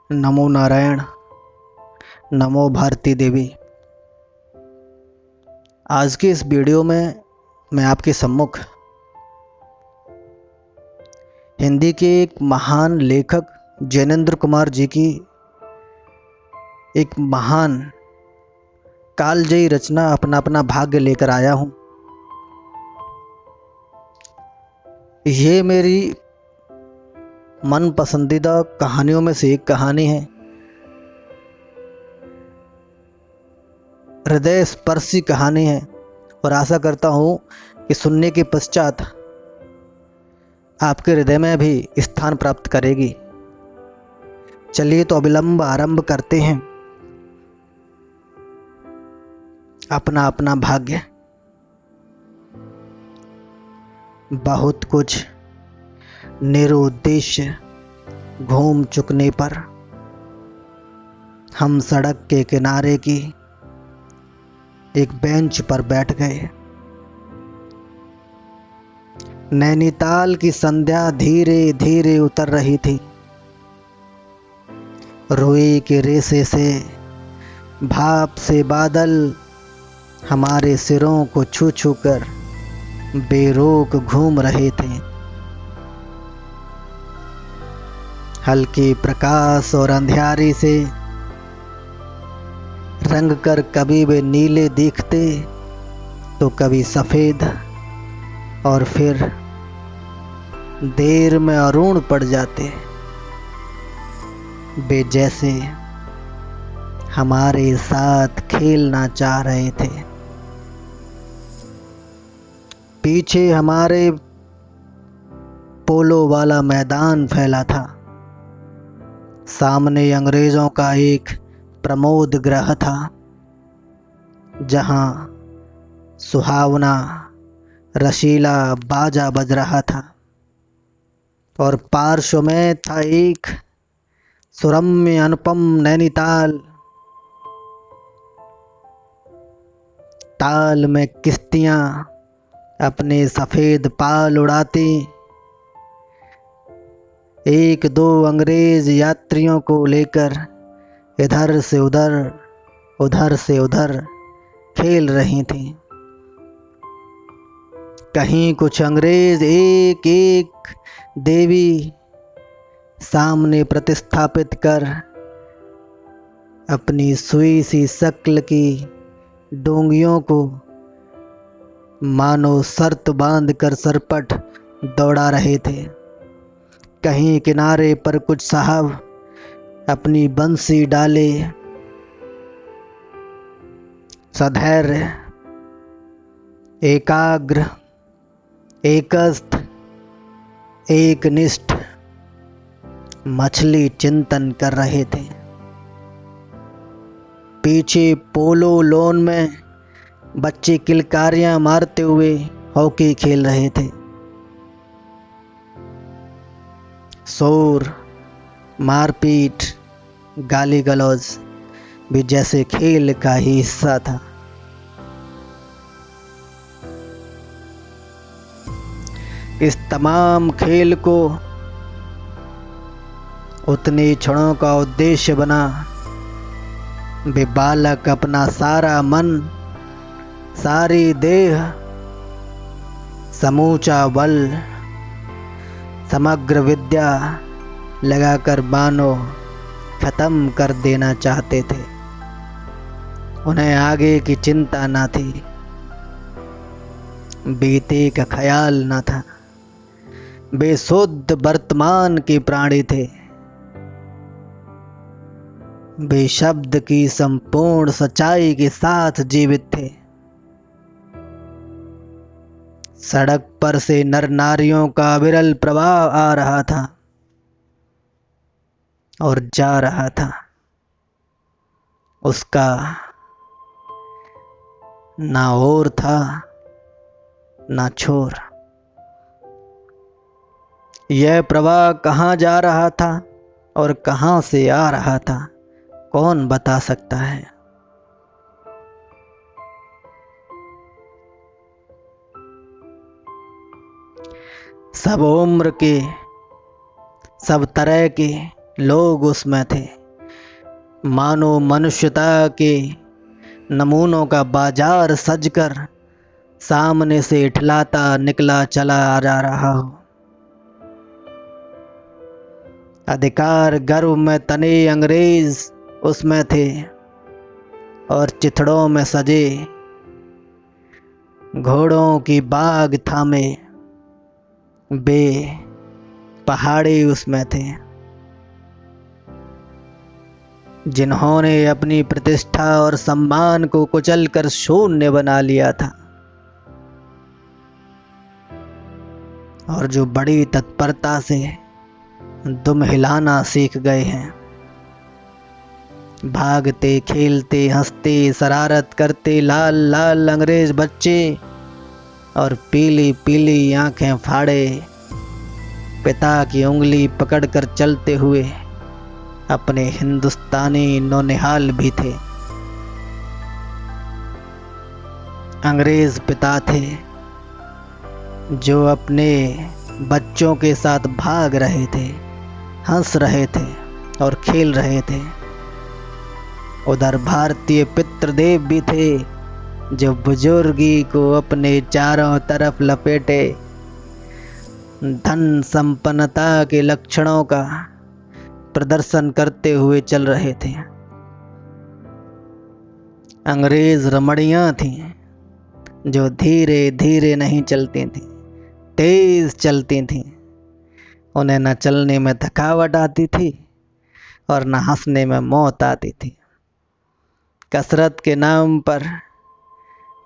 नमो नारायण। नमो भारती देवी। आज की इस वीडियो में मैं आपके सम्मुख हिंदी के एक महान लेखक जैनेंद्र कुमार जी की एक महान कालजयी रचना अपना अपना भाग्य लेकर आया हूँ। ये मेरी मन पसंदीदा कहानियों में से एक कहानी है। हृदय स्पर्शी कहानी है और आशा करता हूँ कि सुनने के पश्चात आपके हृदय में भी स्थान प्राप्त करेगी। चलिए तो अविलंब आरंभ करते हैं अपना अपना भाग्य। बहुत कुछ निरुद्देश्य घूम चुकने पर हम सड़क के किनारे की एक बेंच पर बैठ गए। नैनीताल की संध्या धीरे धीरे उतर रही थी। रुई के रेसे से भाप से बादल हमारे सिरों को छू छू कर बेरोक घूम रहे थे। हल्के प्रकाश और अंधियारी से रंग कर कभी वे नीले दिखते तो कभी सफेद और फिर देर में अरुण पड़ जाते। वे जैसे हमारे साथ खेलना चाह रहे थे। पीछे हमारे पोलो वाला मैदान फैला था। सामने अंग्रेजों का एक प्रमोद गृह था जहां सुहावना रशीला बाजा बज रहा था और पार्श्व में था एक सुरम्य अनुपम नैनीताल। ताल में किश्तियां अपने सफेद पाल उड़ाती एक दो अंग्रेज यात्रियों को लेकर इधर से उधर खेल रही थी। कहीं कुछ अंग्रेज एक एक देवी सामने प्रतिस्थापित कर अपनी सुई सी शक्ल की डोंगियों को मानो शर्त बांध कर सरपट दौड़ा रहे थे। कहीं किनारे पर कुछ साहब अपनी बंसी डाले सधैर्य एकाग्र एकस्थ एकनिष्ठ मछली चिंतन कर रहे थे। पीछे पोलो लॉन में बच्चे किलकारियां मारते हुए हॉकी खेल रहे थे। शोर मारपीट गाली गलौज भी जैसे खेल का ही हिस्सा था। इस तमाम खेल को उतने क्षणों का उद्देश्य बना वे बालक अपना सारा मन सारी देह समूचा बल समग्र विद्या लगाकर मानो खत्म कर देना चाहते थे। उन्हें आगे की चिंता न थी, बीते का ख्याल न था। वे शुद्ध वर्तमान के प्राणी थे। वे शब्द की संपूर्ण सच्चाई के साथ जीवित थे। सड़क पर से नर नारियों का विरल प्रवाह आ रहा था और जा रहा था। उसका ना ओर था ना छोर। यह प्रवाह कहाँ जा रहा था और कहाँ से आ रहा था, कौन बता सकता है। सब उम्र के सब तरह के लोग उसमें थे। मानो मनुष्यता के नमूनों का बाजार सजकर सामने से इठलाता निकला चला आ जा रहा हो। अधिकार गर्व में तने अंग्रेज उसमें थे और चिथड़ों में सजे घोड़ों की बाग थामे बे पहाड़ी उसमें थे, जिन्होंने अपनी प्रतिष्ठा और सम्मान को कुचलकर शून्य बना लिया था और जो बड़ी तत्परता से दुम हिलाना सीख गए हैं। भागते खेलते हंसते शरारत करते लाल लाल अंग्रेज बच्चे और पीली पीली आंखें फाड़े पिता की उंगली पकड़कर चलते हुए अपने हिंदुस्तानी नौनिहाल भी थे। अंग्रेज पिता थे जो अपने बच्चों के साथ भाग रहे थे, हंस रहे थे और खेल रहे थे। उधर भारतीय पितृदेव भी थे जो बुजुर्गी को अपने चारों तरफ लपेटे धन संपन्नता के लक्षणों का प्रदर्शन करते हुए चल रहे थे। अंग्रेज रमणियां थीं जो धीरे धीरे नहीं चलती थीं, तेज चलती थीं। उन्हें न चलने में थकावट आती थी और न हंसने में मौत आती थी। कसरत के नाम पर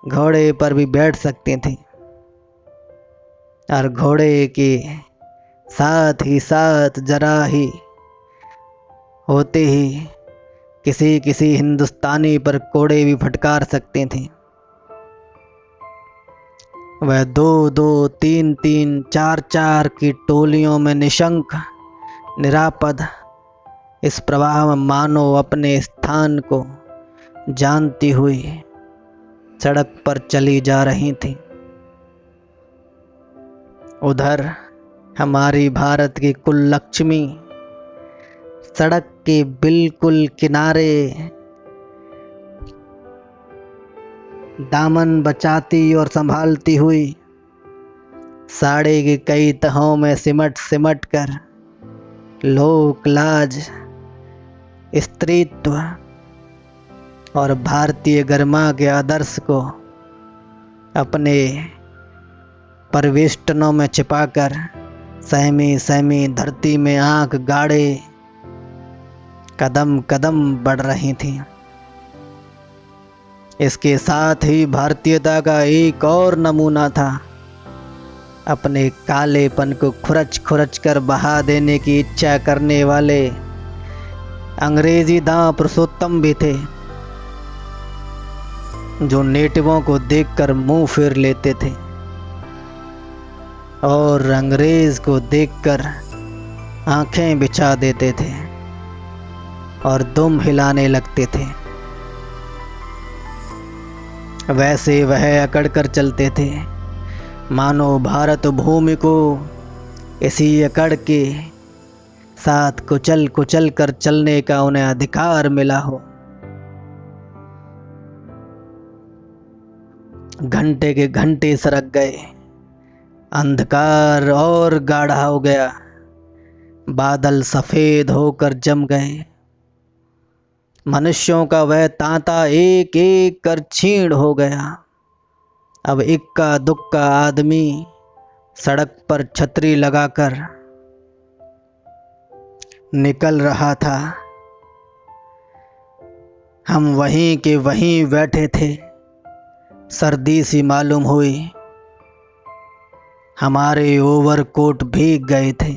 घोड़े पर भी बैठ सकती थीं और घोड़े के साथ ही साथ जरा ही होते ही किसी किसी हिंदुस्तानी पर कोड़े भी फटकार सकती थीं। वह 2-2, 3-3, 4-4 की टोलियों में निशंक निरापद इस प्रवाह में मानो अपने स्थान को जानती हुई सड़क पर चली जा रही थी। उधर हमारी भारत की कुल लक्ष्मी सड़क के बिल्कुल किनारे दामन बचाती और संभालती हुई साड़ी की कई तहों में सिमट सिमट कर लोक लाज, स्त्रीत्व और भारतीय गरिमा के आदर्श को अपने परिवेष्टनों में छिपाकर सहमी सहमी धरती में आंख गाड़े कदम कदम बढ़ रही थीं। इसके साथ ही भारतीयता का एक और नमूना था। अपने कालेपन को खुरच खुरच कर बहा देने की इच्छा करने वाले अंग्रेजी दां पुरुषोत्तम भी थे जो नेटिवों को देखकर मुंह फेर लेते थे और अंग्रेज को देखकर आंखें बिछा देते थे और दुम हिलाने लगते थे। वैसे वह अकड़ कर चलते थे मानो भारत भूमि को इसी अकड़ के साथ कुचल कुचल कर चलने का उन्हें अधिकार मिला हो। घंटे के घंटे सरक गए, अंधकार और गाढ़ा हो गया, बादल सफेद होकर जम गए। मनुष्यों का वह तांता एक एक कर छीण हो गया। अब इक्का दुक्का आदमी सड़क पर छतरी लगाकर निकल रहा था। हम वहीं के वहीं बैठे थे। सर्दी सी मालूम हुई, हमारे ओवरकोट भीग गए थे।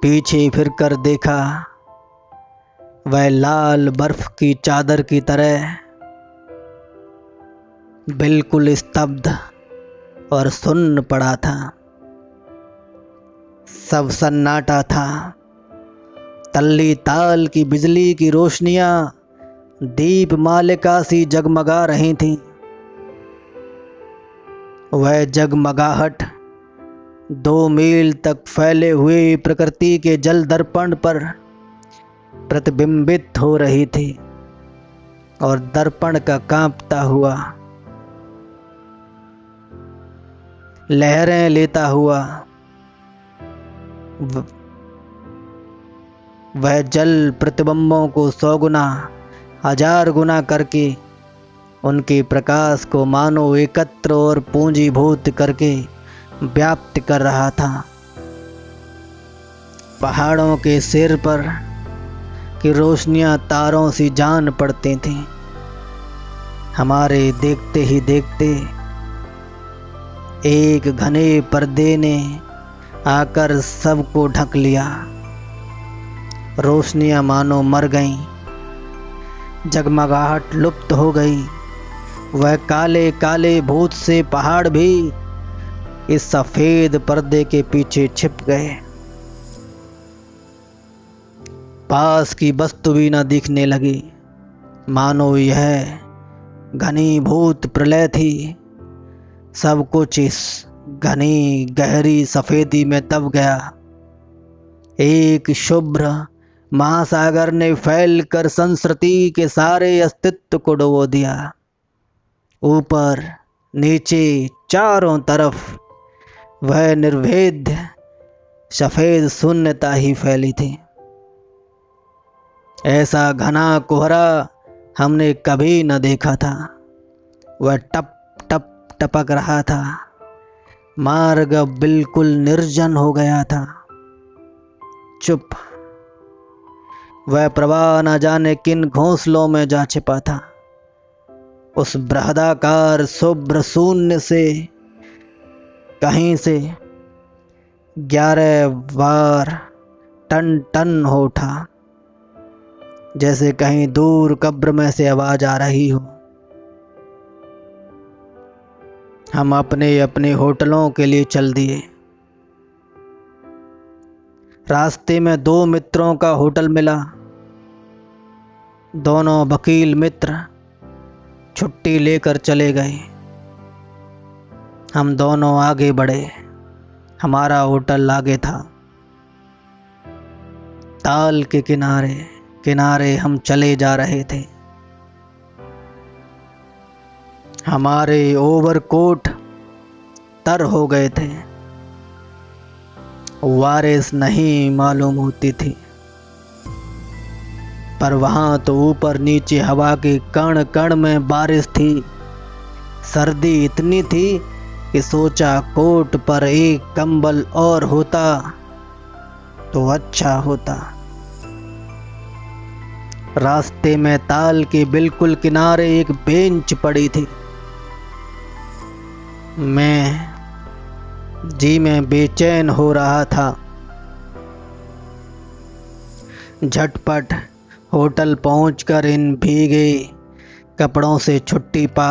पीछे फिरकर देखा, वह लाल बर्फ की चादर की तरह बिल्कुल स्तब्ध और सुन्न पड़ा था। सब सन्नाटा था। तल्ली ताल की बिजली की रोशनियां दीप मालिका सी जगमगा रही थीं। वह जगमगाहट 2 मील तक फैले हुए प्रकृति के जल दर्पण पर प्रतिबिंबित हो रही थी और दर्पण का कांपता हुआ, लहरें लेता हुआ वह जल प्रतिबिंबों को 100 गुना 1000 गुना करके उनके प्रकाश को मानो एकत्र और पूंजीभूत करके व्याप्त कर रहा था। पहाड़ों के सिर पर की रोशनियां तारों सी जान पड़ती थीं। हमारे देखते ही देखते एक घने पर्दे ने आकर सबको ढक लिया। रोशनियां मानो मर गईं, जगमगाहट लुप्त हो गई। वह काले काले भूत से पहाड़ भी इस सफेद पर्दे के पीछे छिप गए। पास की वस्तु भी न दिखने लगी, मानो यह घनीभूत प्रलय थी। सब कुछ इस घनी गहरी सफेदी में दब गया। एक शुभ्र महासागर ने फैलकर संस्कृति के सारे अस्तित्व को डुबो दिया। ऊपर नीचे चारों तरफ वह निर्भेद सफेद शून्यता ही फैली थी। ऐसा घना कोहरा हमने कभी न देखा था। वह टप टप टपक रहा था। मार्ग बिल्कुल निर्जन हो गया था। चुप। वह प्रवाह न जाने किन घोंसलों में जा छिपा था। उस बृहदाकार शुभ्र शून्य से कहीं से 11 बार टन टन हो उठा, जैसे कहीं दूर कब्र में से आवाज आ रही हो। हम अपने अपने होटलों के लिए चल दिए। रास्ते में 2 मित्रों का होटल मिला। दोनों वकील मित्र छुट्टी लेकर चले गए। हम दोनों आगे बढ़े। हमारा होटल आगे था। ताल के किनारे किनारे हम चले जा रहे थे। हमारे ओवरकोट तर हो गए थे। बारिश नहीं मालूम होती थी, पर वहां तो ऊपर नीचे हवा के कण कण में बारिश थी। सर्दी इतनी थी कि सोचा कोट पर एक कंबल और होता तो अच्छा होता। रास्ते में ताल के बिल्कुल किनारे एक बेंच पड़ी थी। मैं बेचैन हो रहा था। झटपट होटल पहुंचकर इन भीगे कपड़ों से छुट्टी पा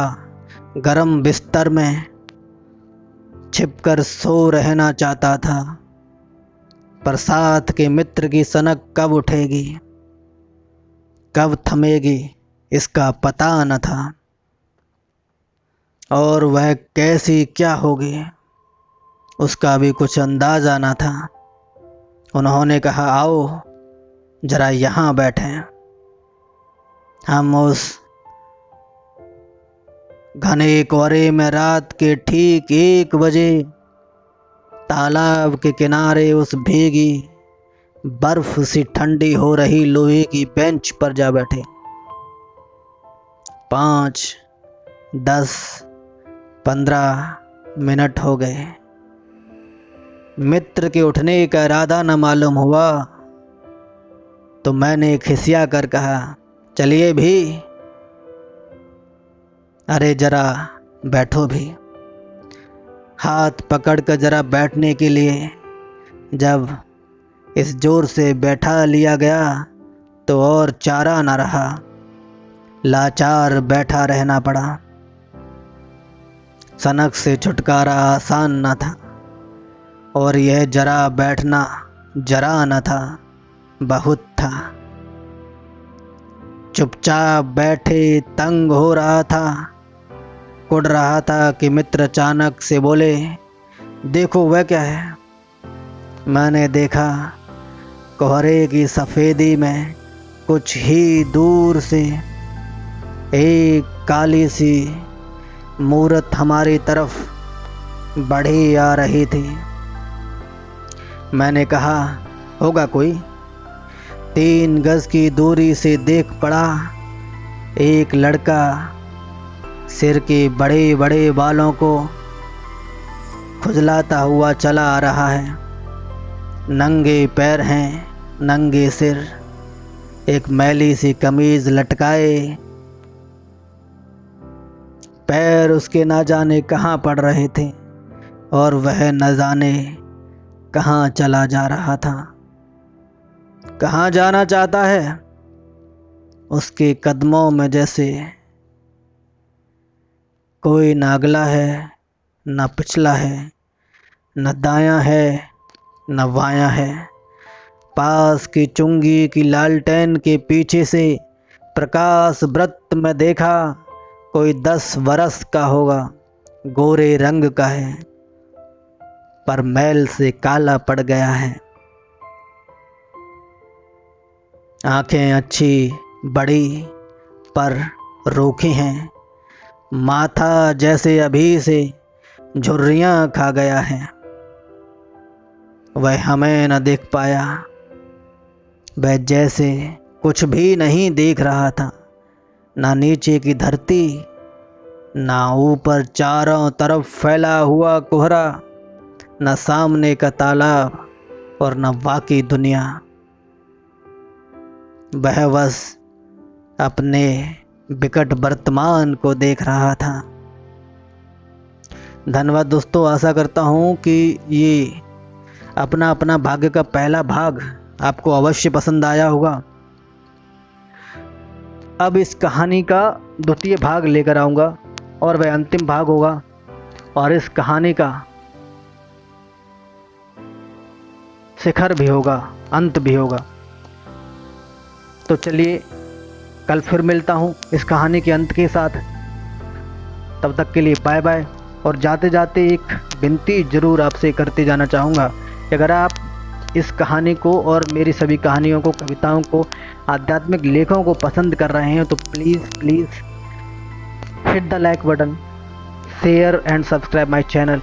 गरम बिस्तर में छिपकर सो रहना चाहता था, पर साथ के मित्र की सनक कब उठेगी, कब थमेगी, इसका पता न था। और वह कैसी क्या होगी, उसका भी कुछ अंदाजा न था। उन्होंने कहा, आओ जरा यहाँ बैठें। हम उस घने कोहरे में रात के ठीक 1 बजे तालाब के किनारे उस भीगी बर्फ सी ठंडी हो रही लोहे की बेंच पर जा बैठे। 5, 10, 15 मिनट हो गए। मित्र के उठने का इरादा न मालूम हुआ तो मैंने खिसिया कर कहा, चलिए भी, अरे जरा बैठो भी। हाथ पकड़कर जरा बैठने के लिए जब इस जोर से बैठा लिया गया तो और चारा न रहा। लाचार बैठा रहना पड़ा। सनक से छुटकारा आसान न था, और यह जरा बैठना जरा न था, बहुत था। चुपचाप बैठे तंग हो रहा था, कुढ़ रहा था कि मित्र अचानक से बोले, देखो वह क्या है। मैंने देखा, कोहरे की सफ़ेदी में कुछ ही दूर से एक काली सी मूरत हमारी तरफ बढ़ी आ रही थी। मैंने कहा होगा कोई। 3 गज की दूरी से देख पड़ा एक लड़का सिर के बड़े बड़े बालों को खुजलाता हुआ चला आ रहा है। नंगे पैर हैं, नंगे सिर, एक मैली सी कमीज लटकाए, पैर उसके ना जाने कहाँ पड़ रहे थे और वह न जाने कहाँ चला जा रहा था। कहाँ जाना चाहता है? उसके कदमों में जैसे कोई न अगला है न पिछला है, न दायां है न बायां है। पास की चुंगी की लालटेन के पीछे से प्रकाश वृत्त में देखा कोई 10 बरस का होगा, गोरे रंग का है पर मैल से काला पड़ गया है। आंखें अच्छी बड़ी पर रूखी हैं, माथा जैसे अभी से झुर्रियां खा गया है। वह हमें न देख पाया, वह जैसे कुछ भी नहीं देख रहा था, ना नीचे की धरती, ना ऊपर चारों तरफ फैला हुआ कोहरा, न सामने का तालाब और न बाकी दुनिया। वह बस अपने विकट वर्तमान को देख रहा था। धन्यवाद दोस्तों। आशा करता हूँ कि ये अपना अपना भाग्य का पहला भाग आपको अवश्य पसंद आया होगा। अब इस कहानी का द्वितीय भाग लेकर आऊँगा और वह अंतिम भाग होगा और इस कहानी का शिखर भी होगा, अंत भी होगा। तो चलिए कल फिर मिलता हूँ इस कहानी के अंत के साथ। तब तक के लिए बाय बाय। और जाते जाते एक विनती ज़रूर आपसे करते जाना चाहूँगा कि अगर आप इस कहानी को और मेरी सभी कहानियों को, कविताओं को, आध्यात्मिक लेखों को पसंद कर रहे हैं तो please hit the like button, share and subscribe my channel.